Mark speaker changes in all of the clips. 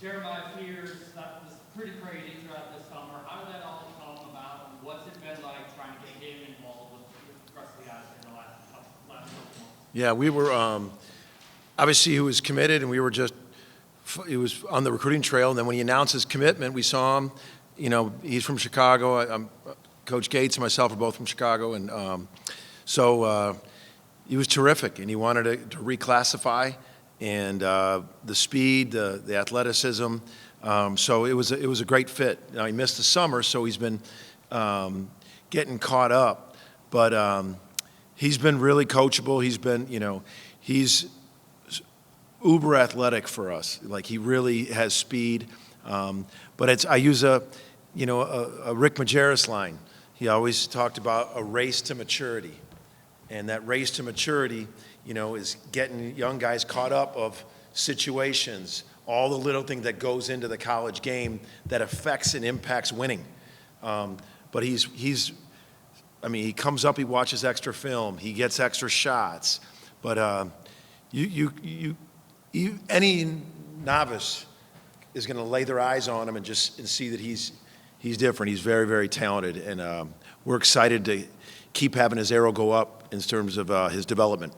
Speaker 1: Jeremiah Fears, that was pretty crazy throughout this summer. How did that all come about? And what's it been like trying to get him involved with the rest of the guys in the last couple months?
Speaker 2: Yeah, we were obviously he was committed, and we were just he was on the recruiting trail. And then when he announced his commitment, we saw him. You know, he's from Chicago. Coach Gates and myself are both from Chicago, and so he was terrific, and he wanted to reclassify, and the speed, the athleticism. So it was a great fit. Now he missed the summer, so he's been getting caught up, but he's been really coachable. He's been, he's uber athletic for us. Like, he really has speed. But I use a Rick Majerus line. He always talked about a race to maturity. And that race to maturity, is getting young guys caught up of situations, all the little thing that goes into the college game that affects and impacts winning. But he comes up, he watches extra film, he gets extra shots. But any novice is going to lay their eyes on him and see that he's different. He's very, very talented, and we're excited to keep having his arrow go up in terms of his development.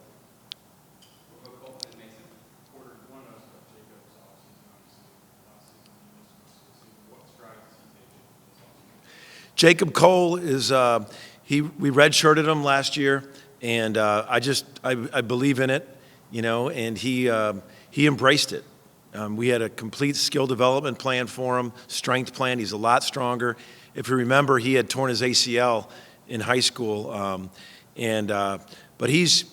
Speaker 2: Jacob Cole is we redshirted him last year, and I believe in it, and he embraced it. We had a complete skill development plan for him, strength plan. He's a lot stronger. If you remember, he had torn his ACL in high school, but he's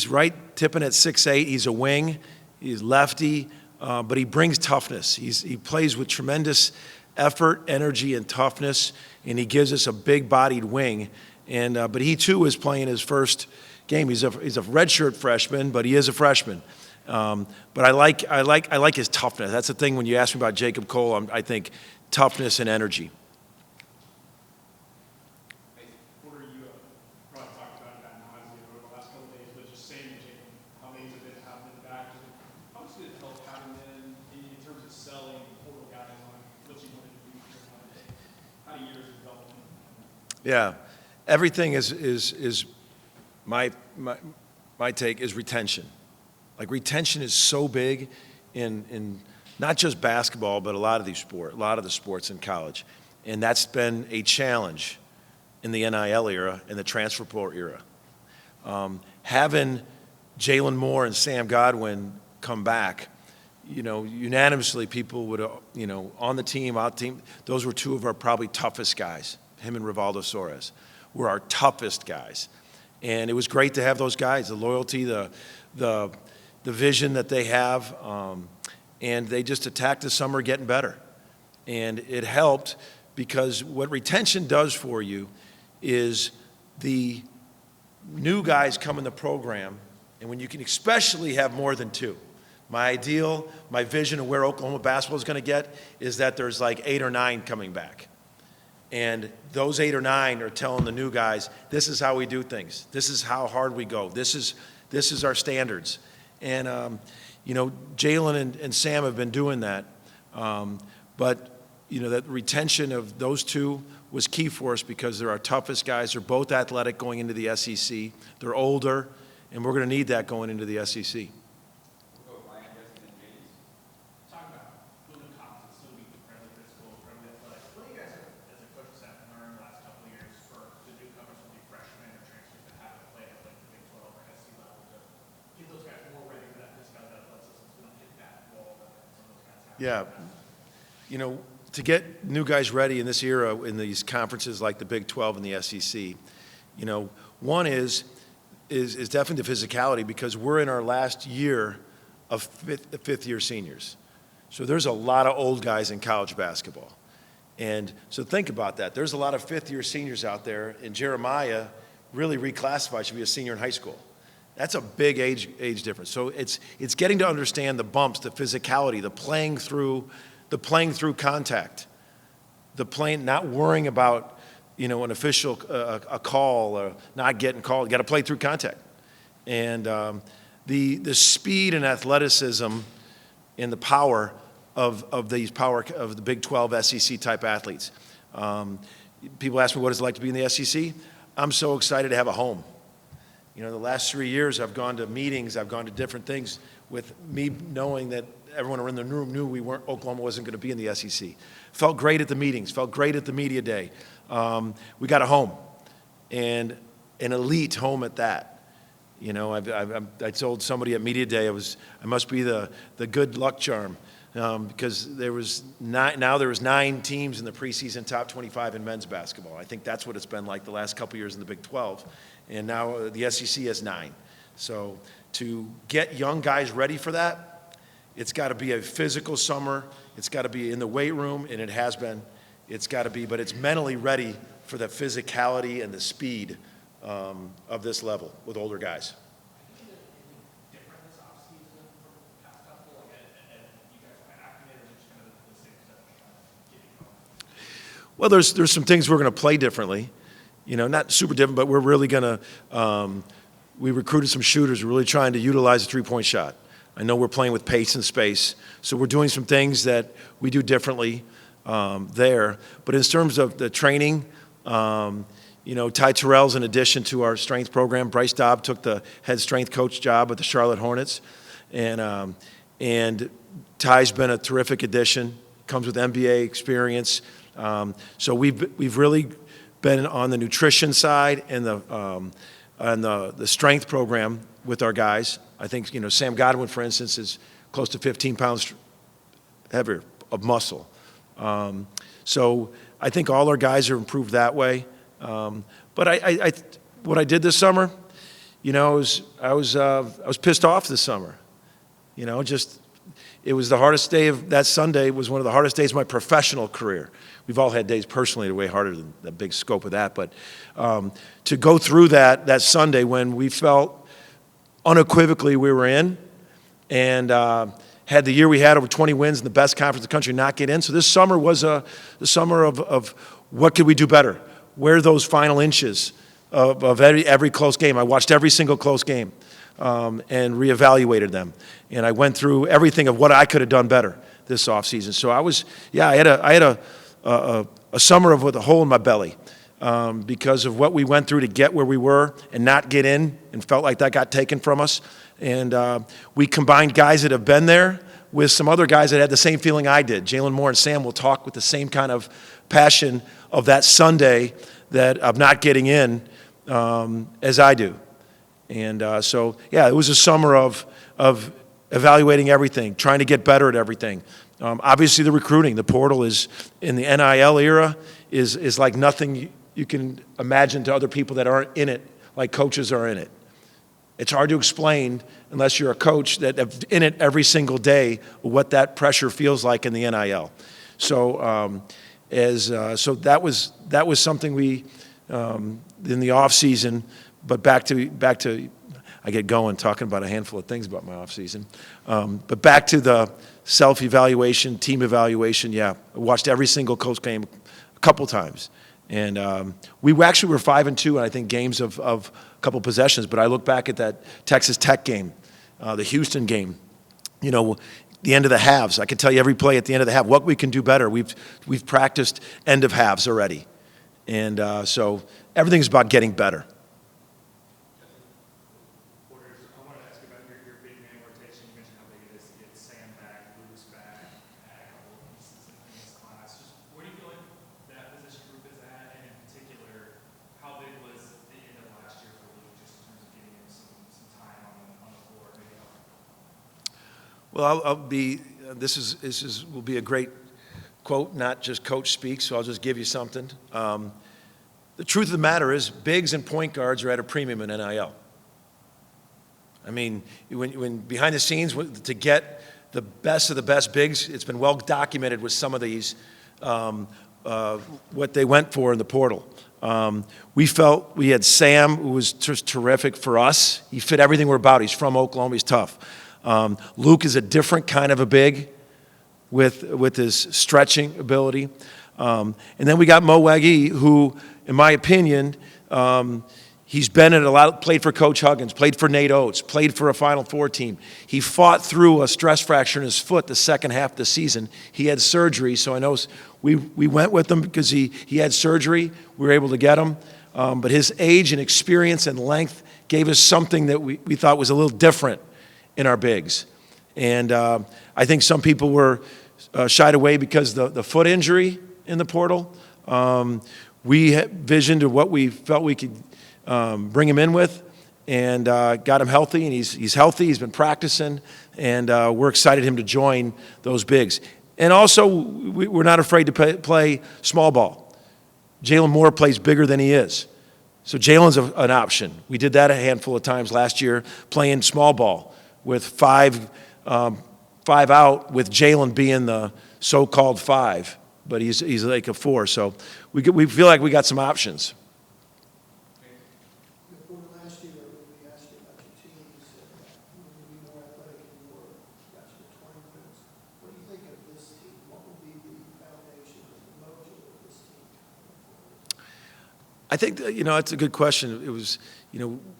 Speaker 2: right tipping at 6'8". He's a wing. He's lefty, but he brings toughness. He plays with tremendous effort, energy, and toughness, and he gives us a big-bodied wing. But he too is playing his first game. He's a redshirt freshman, but he is a freshman. But I like his toughness. That's the thing when you ask me about Jacob Cole. I think toughness and energy.
Speaker 3: Porter, you probably talked about that now as over the last couple of days, but just saying, Jacob, how things have been happening back. How much did it help having them in terms of selling portal guys on what you wanted to do for one day? How do years develop?
Speaker 2: Yeah, everything is my take is retention. Like, retention is so big in not just basketball, but a lot of the sports in college. And that's been a challenge in the NIL era and the transfer portal era. Having Jalen Moore and Sam Godwin come back, unanimously people would, on the team, out team, those were two of our probably toughest guys. Him and Rivaldo Soares were our toughest guys. And it was great to have those guys, the loyalty, the vision that they have, and they just attacked the summer getting better. And it helped because what retention does for you is the new guys come in the program, and when you can especially have more than two. My vision of where Oklahoma basketball is going to get is that there's like 8 or 9 coming back. And those 8 or 9 are telling the new guys, this is how we do things. This is how hard we go. This is our standards. And, Jalen and Sam have been doing that. But, that retention of those two was key for us because they're our toughest guys. They're both athletic going into the SEC. They're older, and we're going to need that going into the SEC. Yeah, to get new guys ready in this era in these conferences like the Big 12 and the SEC, one is definitely the physicality because we're in our last year of fifth-year seniors. So there's a lot of old guys in college basketball. And so think about that. There's a lot of fifth-year seniors out there, and Jeremiah really reclassified, should be a senior in high school. That's a big age difference. So it's getting to understand the bumps, the physicality, the playing through contact, not worrying about an official a call or not getting called. You got to play through contact, and the speed and athleticism and the power of these of the Big 12 SEC type athletes. People ask me what it's like to be in the SEC. I'm so excited to have a home. You know, the last 3 years I've gone to meetings, I've gone to different things with me knowing that everyone around the room knew Oklahoma wasn't going to be in the SEC. Felt great at the meetings, felt great at the media day. We got a home, and an elite home at that. You know, I told somebody at media day I must be the good luck charm. Because there was 9 teams in the preseason top 25 in men's basketball. I think that's what it's been like the last couple years in the Big 12, and now the SEC has 9. So to get young guys ready for that, it's got to be a physical summer. It's got to be in the weight room, and it has been. It's got to be, but it's mentally ready for the physicality and the speed of this level with older guys. Well, there's some things we're going to play differently, you know, not super different, but we're really going to, we recruited some shooters. We're really trying to utilize the three-point shot. I know we're playing with pace and space, so we're doing some things that we do differently there. But in terms of the training, you know, Ty Terrell's in addition to our strength program. Bryce Dobb took the head strength coach job at the Charlotte Hornets, and Ty's been a terrific addition. Comes with MBA experience. So we've really been on the nutrition side and the strength program with our guys. I think, you know, Sam Godwin, for instance, is close to 15 pounds heavier of muscle. So I think all our guys are improved that way. But what I did this summer, you know, I was pissed off this summer. You know, it was the hardest day of that Sunday was one of the hardest days of my professional career. We've all had days personally that are way harder than the big scope of that. But to go through that Sunday when we felt unequivocally we were in and had the year we had over 20 wins in the best conference in the country not get in. So this summer was the summer of what could we do better? Where are those final inches of every close game? I watched every single close game and reevaluated them. And I went through everything of what I could have done better this offseason. So I had a summer with a hole in my belly because of what we went through to get where we were and not get in, and felt like that got taken from us. And we combined guys that have been there with some other guys that had the same feeling I did. Jalen Moore and Sam will talk with the same kind of passion of that Sunday of not getting in as I do. And so, yeah, it was a summer of evaluating everything, trying to get better at everything. Obviously, the recruiting, the portal is in the NIL era is like nothing you can imagine to other people that aren't in it, like coaches are in it. It's hard to explain unless you're a coach that in it every single day what that pressure feels like in the NIL. So so that was something we in the off season. But back to I get going talking about a handful of things about my off season. But back to the self-evaluation, team evaluation. Yeah, I watched every single coach game a couple times, and we actually were 5-2, and I think games of a couple possessions. But I look back at that Texas Tech game, the Houston game. You know, the end of the halves. I can tell you every play at the end of the half what we can do better. We've practiced end of halves already, and so everything's about getting better. Well, this will be a great quote, not just coach speak, so I'll just give you something. The truth of the matter is bigs and point guards are at a premium in NIL. I mean, when behind the scenes, to get the best of the best bigs, it's been well documented with some of these, what they went for in the portal. We felt we had Sam, who was just terrific for us. He fit everything we're about. He's from Oklahoma. He's tough. Luke is a different kind of a big with his stretching ability. And then we got Mo Wagee, who, in my opinion, He's been at a lot, played for Coach Huggins, played for Nate Oates, played for a Final Four team. He fought through a stress fracture in his foot the second half of the season. He had surgery, so I know we went with him because he had surgery. We were able to get him. But his age and experience and length gave us something that we thought was a little different in our bigs. And I think some people were shied away because the foot injury in the portal. We had visioned of what we felt we could bring him in with, and got him healthy, and he's healthy. He's been practicing, and we're excited him to join those bigs. And also, we're not afraid to play small ball. Jalen Moore plays bigger than he is, so Jalen's an option. We did that a handful of times last year, playing small ball with five out, with Jalen being the so-called 5, but he's like a 4. So we feel like we got some options.
Speaker 4: Last year, we asked you about your team, you said that you were going to be more athletic and you were, got you to 20 wins. What do you think of this team? What will be the foundation of the mojo of this team?
Speaker 2: I think, it's a good question. It was,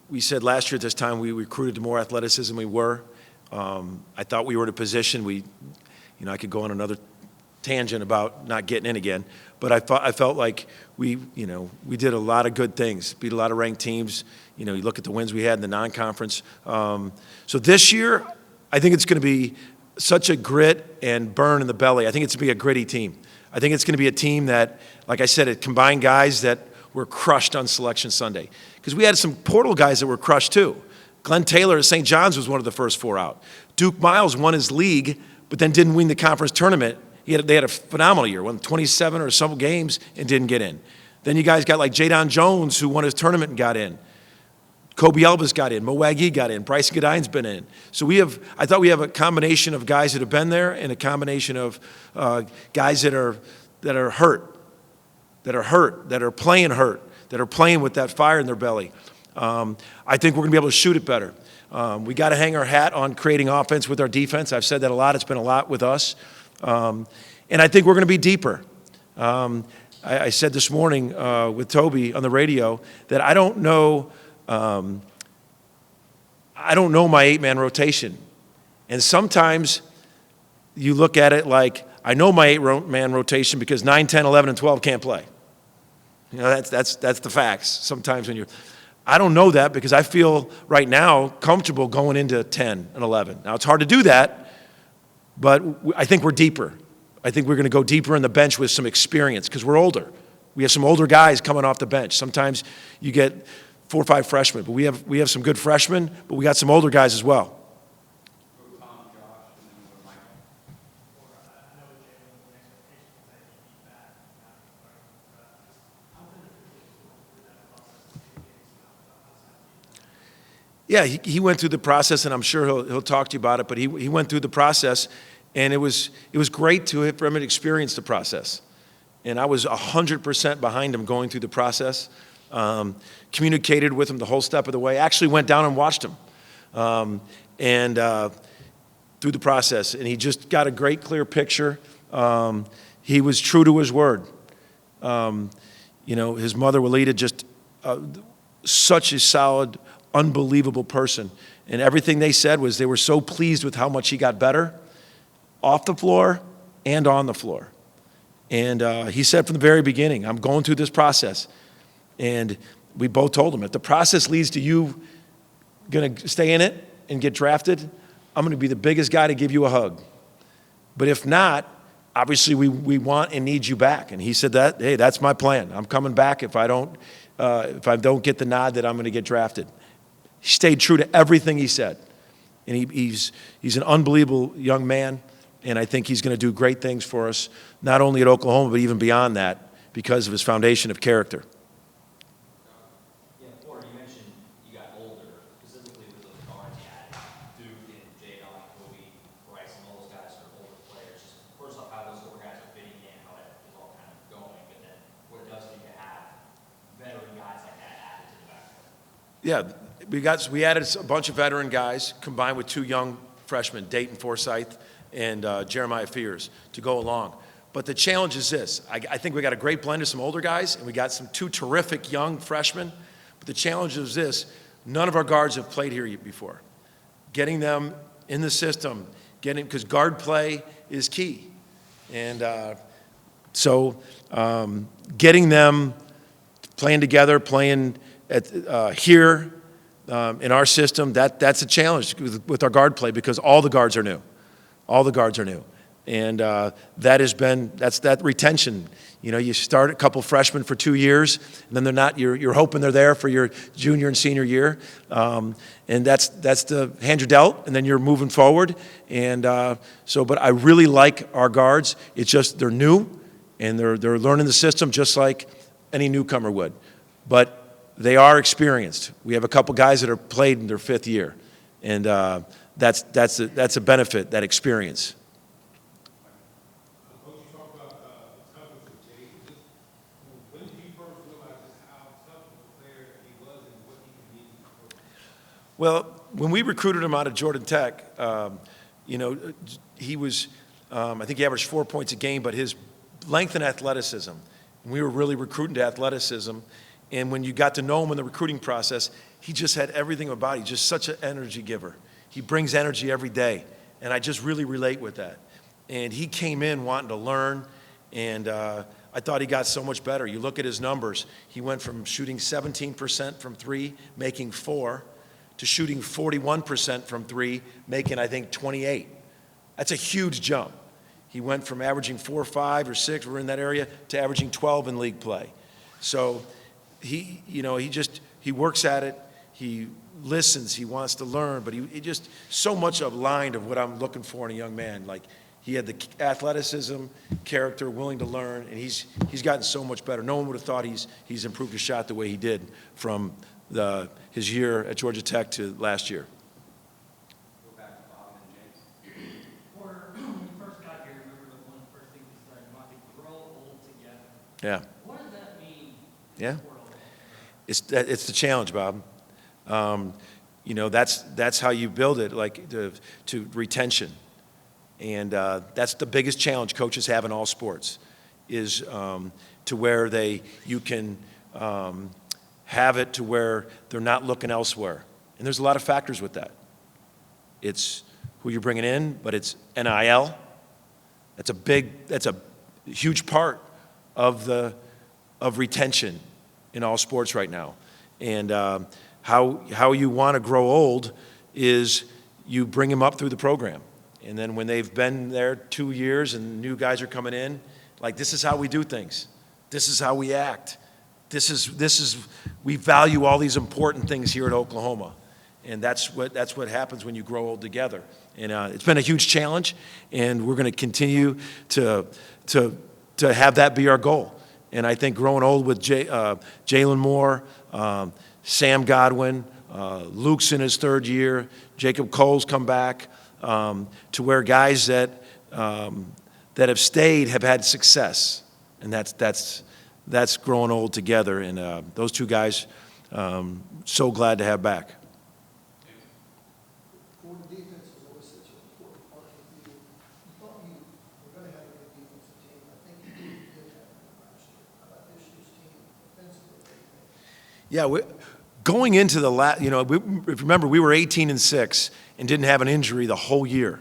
Speaker 2: we said last year at this time we recruited to more athleticism than we were. I thought we were in a position, I could go on another tangent about not getting in again, but I felt like we did a lot of good things, beat a lot of ranked teams. You look at the wins we had in the non-conference. So this year, I think it's going to be such a grit and burn in the belly. I think it's going to be a gritty team. I think it's going to be a team that, like I said, it combined guys that were crushed on Selection Sunday. Because we had some portal guys that were crushed too. Glenn Taylor at St. John's was one of the first 4 out. Duke Miles won his league, but then didn't win the conference tournament. They had a phenomenal year, won 27 or some games and didn't get in. Then you guys got like Jadon Jones, who won his tournament and got in. Kobe Elvis got in. Mo Wagee got in. Bryce Godine's been in. So I thought we have a combination of guys that have been there and a combination of guys that are hurt, that are playing hurt, that are playing with that fire in their belly. I think we're going to be able to shoot it better. We got to hang our hat on creating offense with our defense. I've said that a lot. It's been a lot with us. And I think we're going to be deeper. I said this morning with Toby on the radio that I don't know my 8-man rotation. And sometimes you look at it like, I know my 8-man rotation because 9, 10, 11, and 12 can't play. That's the facts. Sometimes I don't know that because I feel right now comfortable going into 10 and 11. Now, it's hard to do that, but I think we're deeper. I think we're going to go deeper in the bench with some experience because we're older. We have some older guys coming off the bench. Sometimes you get 4 or 5 freshmen, but we have some good freshmen, but we got some older guys as well. Yeah, he went through the process, and I'm sure he'll talk to you about it, but he went through the process, and it was great for him to experience the process. And I was 100% behind him going through the process, communicated with him the whole step of the way, actually went down and watched him through the process, and he just got a great, clear picture. He was true to his word. His mother, Walida, just such a solid, unbelievable person. And everything they said was they were so pleased with how much he got better off the floor and on the floor. And he said from the very beginning, I'm going through this process. And we both told him, if the process leads to you going to stay in it and get drafted, I'm going to be the biggest guy to give you a hug. But if not, obviously we want and need you back. And he said that, hey, that's my plan. I'm coming back if I don't get the nod that I'm going to get drafted. He stayed true to everything he said. And he's an unbelievable young man, and I think he's going to do great things for us, not only at Oklahoma, but even beyond that, because of his foundation of character.
Speaker 5: Yeah, Porter, you mentioned you got older, specifically with those guards you had, Duke and Jadon, Kobe, Bryce, and all those guys are older players. Just first off, how those older guys are fitting in, how that is all kind of going, but then what it does for you to have veteran guys like that added to the backcourt.
Speaker 2: Yeah. We added a bunch of veteran guys combined with 2 young freshmen, Dayton Forsyth and Jeremiah Fears, to go along. But the challenge is this. I think we got a great blend of some older guys, and we got some 2 terrific young freshmen. But The challenge is this: none of our guards have played here before. Getting them in the system, because guard play is key. And getting them playing together, playing here in our system, that's a challenge with our guard play, because all the guards are new. All the guards are new. And that's that retention. You know, you start a couple freshmen for 2 years, and then they're not, you're hoping they're there for your junior and senior year. And that's the hand you're dealt, and then you're moving forward. And but I really like our guards. It's just they're new, and they're learning the system just like any newcomer would. But they are experienced. We have a couple guys that are played in their 5th year. And that's a benefit, that experience. Well, when we recruited him out of Georgia Tech, he was, I think he averaged 4 points a game, but his length and athleticism, we were really recruiting to athleticism. And when you got to know him in the recruiting process, he just had everything about him. He's just such an energy giver. He brings energy every day, and I just really relate with that. And he came in wanting to learn, and I thought he got so much better. You look at his numbers, he went from shooting 17% from 3, making 4, to shooting 41% from 3, making, I think, 28. That's a huge jump. He went from averaging 4, 5, or 6, we're in that area, to averaging 12 in league play. So he works at it. He listens. He wants to learn. But he just so much aligned of what I'm looking for in a young man. Like, he had the athleticism, character, willing to learn, and he's gotten so much better. No one would have thought he's improved his shot the way he did from his year at Georgia Tech to last year.
Speaker 5: Go back to Bob and James.
Speaker 1: Porter, when you first got here, remember one of the first things you said, you want to grow old together.
Speaker 2: Yeah.
Speaker 1: What does that mean?
Speaker 2: Yeah.
Speaker 1: For old?
Speaker 2: It's the challenge, Bob. That's how you build it, like to retention. And that's the biggest challenge coaches have in all sports, is to where you can have it to where they're not looking elsewhere. And there's a lot of factors with that. It's who you're bringing in, but it's NIL. That's a huge part of retention in all sports right now. And how you want to grow old is you bring them up through the program. And then when they've been there 2 years and new guys are coming in, like, this is how we do things. This is how we act. We value all these important things here at Oklahoma. And that's what happens when you grow old together. And it's been a huge challenge, and we're going to continue to have that be our goal. And I think growing old with Jalen Moore, Sam Godwin, Luke's in his 3rd year, Jacob Cole's come back, to where guys that have stayed have had success. And that's growing old together. And those 2 guys, so glad to have back.
Speaker 4: For the defense is always such an important part of you. You thought you were going to have a good defensive team. I think you did have one last year. How about this year's team defensively?
Speaker 2: Yeah, going into the if you remember, we were 18-6 and didn't have an injury the whole year.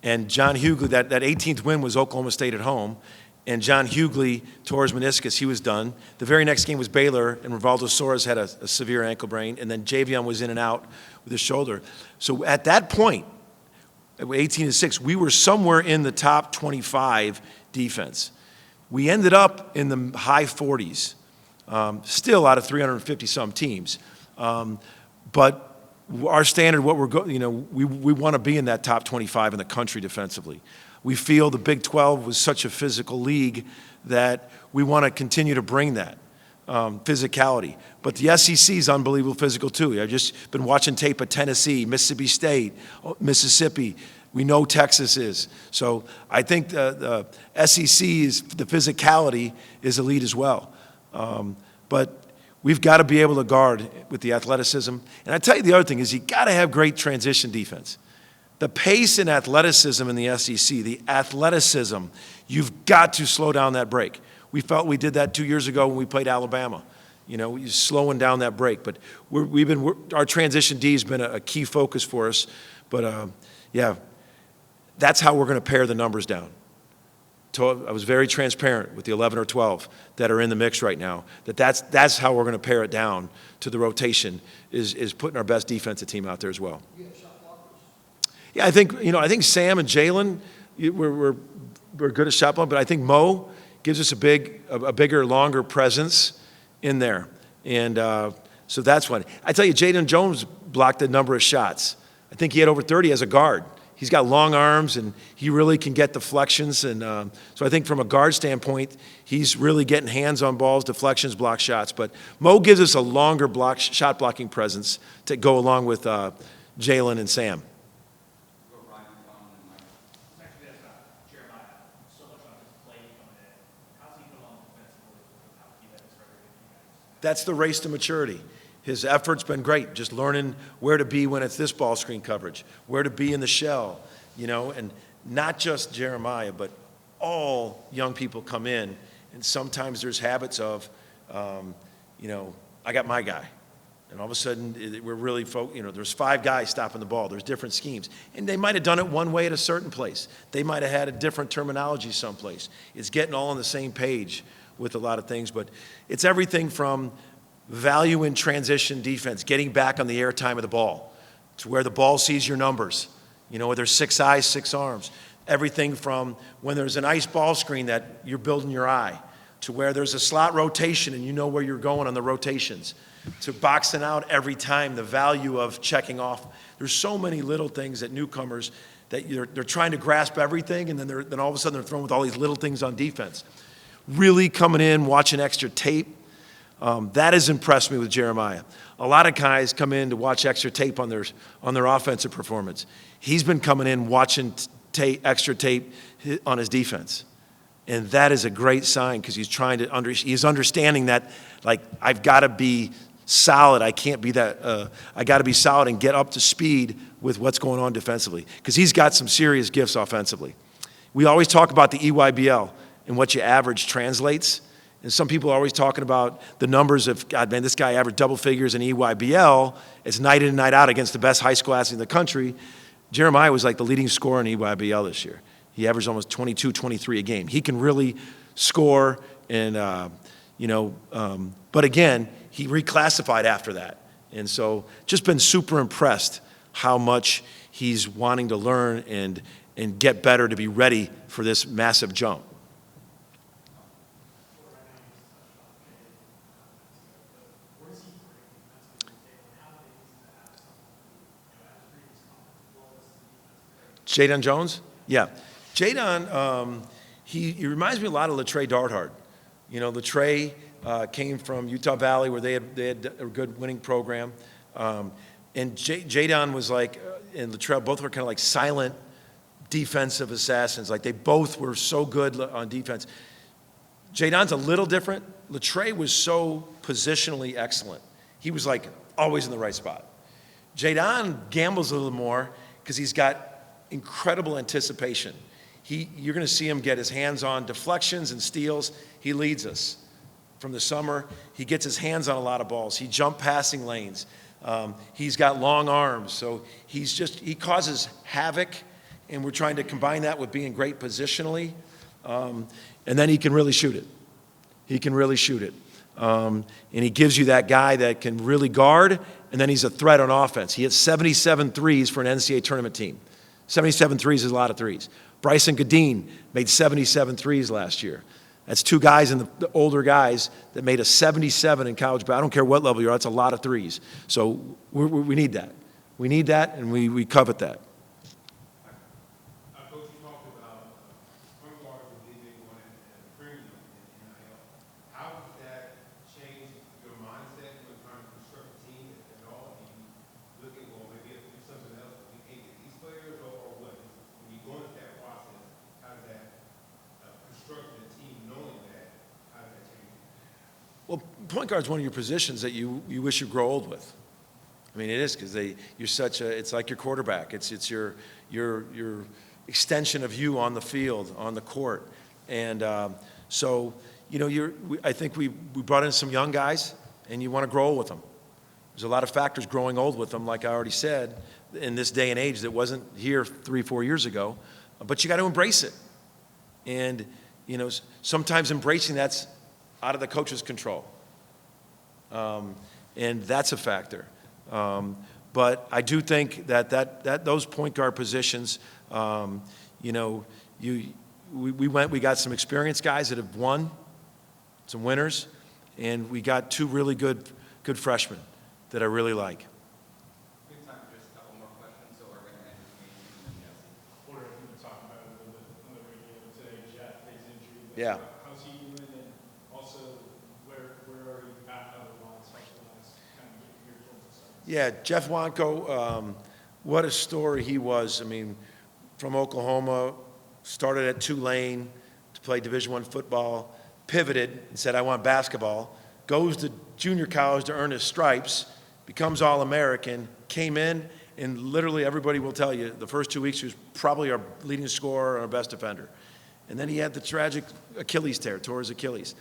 Speaker 2: And John Hughley, that 18th win was Oklahoma State at home. And John Hughley tore his meniscus. He was done. The very next game was Baylor, and Rivaldo Soares had a severe ankle brain. And then Javion was in and out with his shoulder. So at that point, at 18-6, we were somewhere in the top 25 defense. We ended up in the high 40s, still out of 350-some teams. But our standard, we want to be in that top 25 in the country defensively. We feel the Big 12 was such a physical league that we want to continue to bring that physicality. But the SEC is unbelievable physical too. I've just been watching tape of Tennessee, Mississippi State, Mississippi. We know Texas is. So I think the SEC the physicality is elite as well. But we've got to be able to guard with the athleticism. And I tell you, the other thing is you got to have great transition defense. The pace and athleticism in the SEC, the athleticism, you've got to slow down that break. We felt we did that 2 years ago when we played Alabama. You know, you're slowing down that break. But our transition D has been a key focus for us. But yeah, that's how we're going to pare the numbers down. I was very transparent with the 11 or 12 that are in the mix right now. That's how we're going to pare it down to the rotation, is putting our best defensive team out there as well.
Speaker 4: You have shot blockers.
Speaker 2: Yeah, I think Sam and Jalen, we're good at shot blocking, but I think Mo gives us a bigger, longer presence in there, and so that's one. I tell you, Jaden Jones blocked a number of shots. I think he had over 30 as a guard. He's got long arms, and he really can get deflections. And so I think from a guard standpoint, he's really getting hands on balls, deflections, block shots. But Mo gives us a longer shot blocking presence to go along with Jalen and Sam.
Speaker 1: Actually, that's about Jeremiah. So much on his play coming in. How's he come along defensively with how he led his regular team?
Speaker 2: That's the race to maturity. His effort's been great, just learning where to be when it's this ball screen coverage, where to be in the shell, and not just Jeremiah, but all young people come in, and sometimes there's habits of, I got my guy. And all of a sudden, we're really, there's 5 guys stopping the ball. There's different schemes. And they might have done it one way at a certain place. They might have had a different terminology someplace. It's getting all on the same page with a lot of things, but it's everything from value in transition defense, getting back on the air time of the ball, to where the ball sees your numbers, where there's 6 eyes, 6 arms. Everything from when there's an ice ball screen that you're building your eye, to where there's a slot rotation and you know where you're going on the rotations, to boxing out every time, the value of checking off. There's so many little things that newcomers, that they're trying to grasp everything, and then all of a sudden they're thrown with all these little things on defense. Really coming in, watching extra tape. That has impressed me with Jeremiah. A lot of guys come in to watch extra tape on their offensive performance. He's been coming in watching extra tape on his defense. And that is a great sign, because he's understanding that, like, I've got to be solid. I can't be that, I got to be solid and get up to speed with what's going on defensively, because he's got some serious gifts offensively. We always talk about the EYBL and what you average translates. And some people are always talking about the numbers of, God, man, this guy averaged double figures in EYBL. It's night in and night out against the best high school athletes in the country. Jeremiah was like the leading scorer in EYBL this year. He averaged almost 22, 23 a game. He can really score, and, but again, he reclassified after that. And so just been super impressed how much he's wanting to learn and get better to be ready for this massive jump. Jadon Jones? Yeah. Jadon, he reminds me a lot of Latrey Darthard. Latrey came from Utah Valley, where they had a good winning program. And Jadon was like, and Latrell, both were kind of like silent defensive assassins. Like, they both were so good on defense. Jadon's a little different. Latrey was so positionally excellent. He was like always in the right spot. Jadon gambles a little more, because he's got incredible anticipation. You're going to see him get his hands on deflections and steals. He leads us from the summer. He gets his hands on a lot of balls. He jump passing lanes. He's got long arms, so he causes havoc, and we're trying to combine that with being great positionally. And then he can really shoot it. And he gives you that guy that can really guard, and then he's a threat on offense. He hit 77 threes for an NCAA tournament team. 77 threes is a lot of threes. Bryson Gadeen made 77 threes last year. That's 2 guys and the older guys that made a 77 in college, but I don't care what level you're at, that's a lot of threes. So we need that. We need that, and we covet that.
Speaker 6: Coach, you talked about point guards and leading one and premium in NIL. How does that change your mindset when trying to construct a team at all? Do you look at, well, maybe if we do something else, we can't get these players, or what? When you go into that process, how does that construct a team knowing that? How does that change?
Speaker 2: Well, point guard is one of your positions that you wish you grow old with. I mean, it is, because it's like your quarterback. It's your extension of you on the field, on the court. And so, I think we brought in some young guys, and you want to grow old with them. There's a lot of factors growing old with them, like I already said, in this day and age that wasn't here 3-4 years ago. But you got to embrace it. And, you know, sometimes embracing that's out of the coach's control. And that's a factor. But I do think that those point guard positions, you know, we got some experienced guys that have won, some winners, and we got 2 really good freshmen that I really like.
Speaker 5: We have time for just a couple more questions, so we're going to end this meeting.
Speaker 3: Porter, I think we talked about it a little bit on the radio today. Jeff, his injury. But
Speaker 2: Yeah.
Speaker 3: how's he doing? And also, where are you at otherwise, health-wise, kind of getting here towards the start?
Speaker 2: Yeah, Jeff Wanko, what a story he was. I mean, from Oklahoma, started at Tulane to play Division I football, pivoted and said, I want basketball, goes to junior college to earn his stripes, becomes All-American, came in, and literally everybody will tell you the first 2 weeks he was probably our leading scorer and our best defender. And then he had the tragic Achilles tear, tore his Achilles.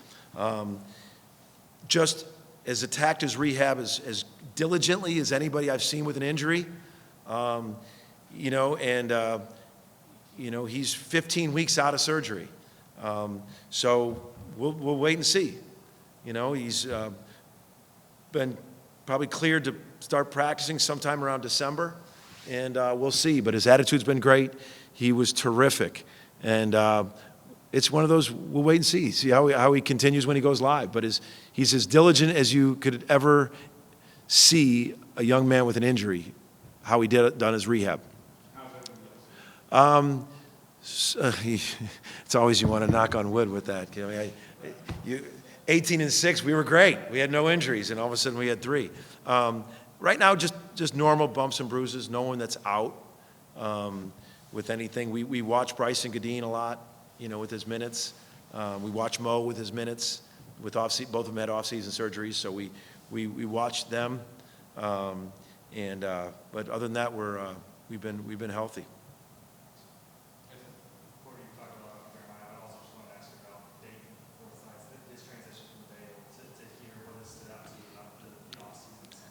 Speaker 2: Just as attacked his rehab as diligently as anybody I've seen with an injury, you know, and you know, he's 15 weeks out of surgery. So we'll wait and see. You know, he's been probably cleared to start practicing sometime around December, and we'll see. But his attitude's been great. He was terrific. And it's one of those, we'll wait and see how he continues when he goes live. But he's as diligent as you could ever see a young man with an injury, how he done his rehab. It's always you want to knock on wood with that. You know, 18-6, we were great. We had no injuries, and all of a sudden we had 3. Right now, just normal bumps and bruises. No one that's out with anything. We watch Bryson Gadeen a lot, you know, with his minutes. We watch Mo with his minutes. With both of them had off-season surgeries, so we watch them. But other than that, we've been healthy.
Speaker 3: Before you talk about Carolina, I also just want to ask you about Dayton Forsyth, his transition from Vail to here. What has stood out to you about the offseason?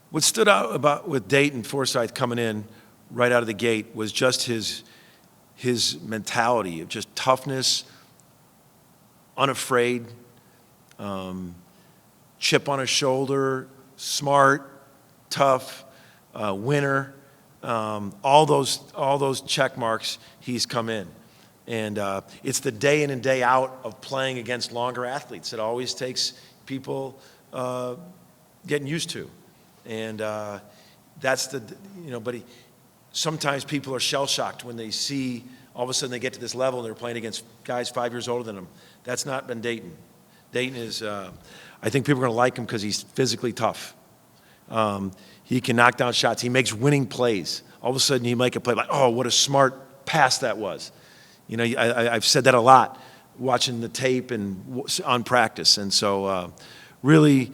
Speaker 2: What stood out about with Dayton Forsyth coming in right out of the gate was just his mentality of just toughness, unafraid, chip on his shoulder, smart, tough, winner. All those check marks, he's come in. And it's the day in and day out of playing against longer athletes. It always takes people getting used to. And that's but sometimes people are shell-shocked when they see all of a sudden they get to this level and they're playing against guys 5 years older than them. That's not been Dayton. Dayton is, I think people are going to like him because he's physically tough. He can knock down shots. He makes winning plays. All of a sudden, you make a play like, oh, what a smart pass that was. You know, I've said that a lot watching the tape and on practice. And so really,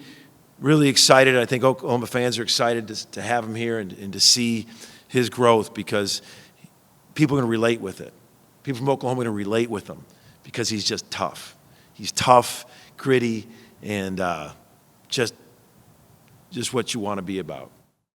Speaker 2: really excited. I think Oklahoma fans are excited to have him here and to see his growth because people are going to relate with it. People from Oklahoma are going to relate with him because he's just tough. He's tough, gritty, and just what you want to be about.